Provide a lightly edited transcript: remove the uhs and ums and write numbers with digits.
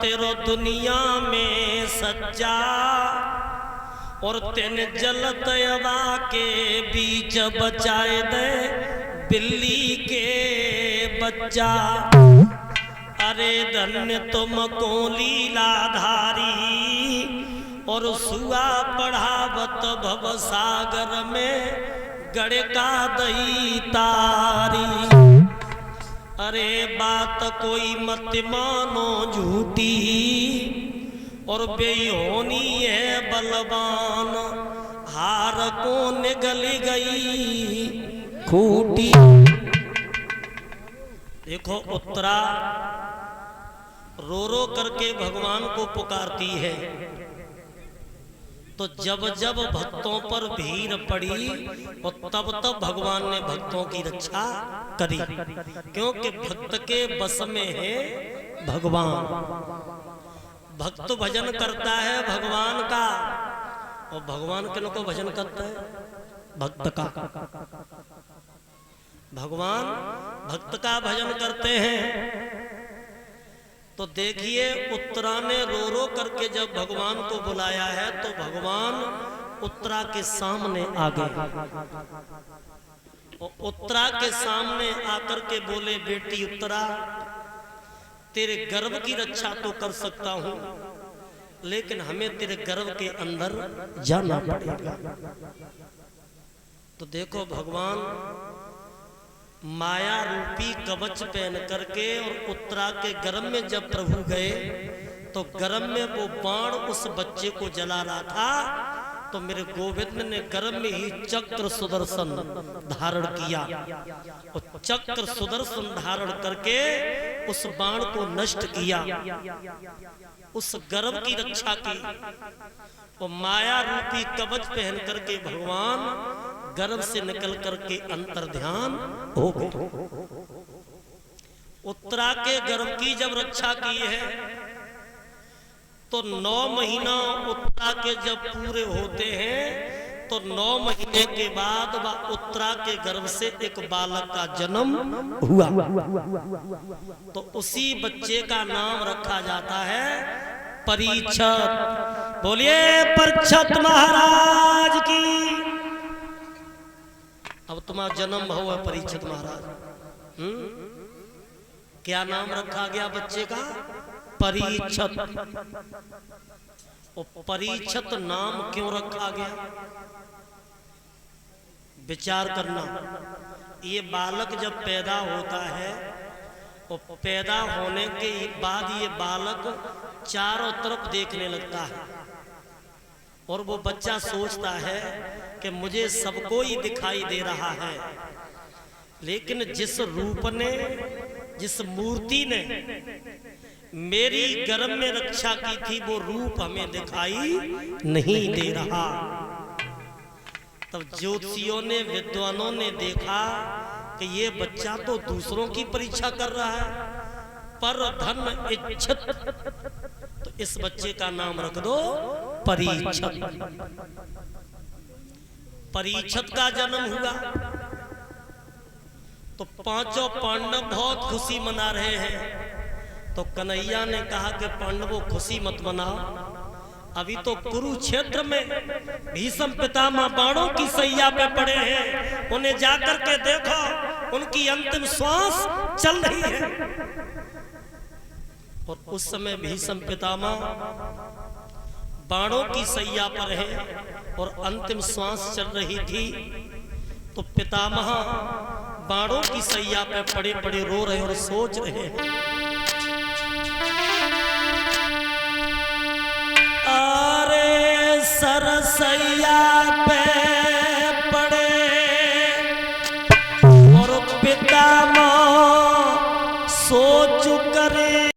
तेरो दुनिया में सच्चा और तेन जलत हवा के बीच बचाए दे बिल्ली के बच्चा। अरे धन्य तुम को लीलाधारी और सुआ पढ़ावत भव सागर में गड़का दई तारी। अरे बात कोई मत मानो झूठी और बेहोनी है बलवान, हार को निगल गई खूटी। देखो उत्तरा रो रो करके भगवान को पुकारती है, तो जब जब भक्तों पर भीड़ पड़ी और तब तब भगवान ने भक्तों की रक्षा करी, क्योंकि भक्त के बस में है भगवान। भक्त भजन करता है भगवान का, और भगवान किन को भजन करता है? भक्त का। भगवान भक्त का भजन करते हैं। तो देखिए उत्तरा ने रो रो करके जब भगवान को बुलाया है तो भगवान उत्तरा के सामने आ गए और उत्तरा के सामने आकर के बोले, बेटी उत्तरा, तेरे गर्भ की रक्षा तो कर सकता हूं, लेकिन हमें तेरे गर्भ के अंदर जाना पड़ेगा। तो देखो भगवान माया रूपी कवच पहन करके और उत्तरा के गर्भ में जब प्रभु गए तो गर्भ में वो बाण उस बच्चे को जला रहा था, तो मेरे गोविंद ने गर्भ में ही चक्र सुदर्शन धारण किया और चक्र सुदर्शन धारण करके उस बाण को नष्ट किया, उस गर्भ की रक्षा की। और माया रूपी कवच पहन करके भगवान गर्भ से निकल करके अंतर ध्यान हो गए। उत्तरा के गर्भ की जब रक्षा की है तो 9 महीना उत्तरा के जब पूरे होते हैं तो 9 महीने के बाद वह उत्तरा के गर्भ से एक बालक का जन्म हुआ। तो उसी बच्चे का नाम रखा जाता है परीक्षत। बोलिए परीक्षत महाराज की। अब तुम्हारा जन्म हुआ परीक्षित महाराज। क्या नाम रखा गया बच्चे का? परीक्षित। और परीक्षित नाम क्यों रखा गया? विचार करना। ये बालक जब पैदा होता है और पैदा होने के बाद ये बालक चारों तरफ देखने लगता है और वो बच्चा सोचता है कि मुझे सबको ही दिखाई दे रहा है, लेकिन जिस रूप ने, जिस मूर्ति ने मेरी गर्भ में रक्षा की थी वो रूप हमें दिखाई नहीं दे रहा। तब ज्योतिषियों ने, विद्वानों ने देखा कि ये बच्चा तो दूसरों की परीक्षा कर रहा है, पर धन इच्छित, तो इस बच्चे का नाम रख दो परीक्षित। परीक्षित का जन्म हुआ तो पांचों पांडव बहुत खुशी मना रहे हैं। तो कन्हैया ने कहा कि पांडवों खुशी मत मनाओ, अभी तो कुरुक्षेत्र में भीष्म पितामह बाणों की सैया पे पड़े हैं, उन्हें जाकर के देखो, उनकी अंतिम श्वास चल रही है। और उस समय भीष्म पितामह बाणों की सैया पर है और अंतिम श्वास चल रही थी। तो पितामह बाणों की सैया पे पड़े पड़े रो रहे और सोच रहे हैं, अरे सरसैया पे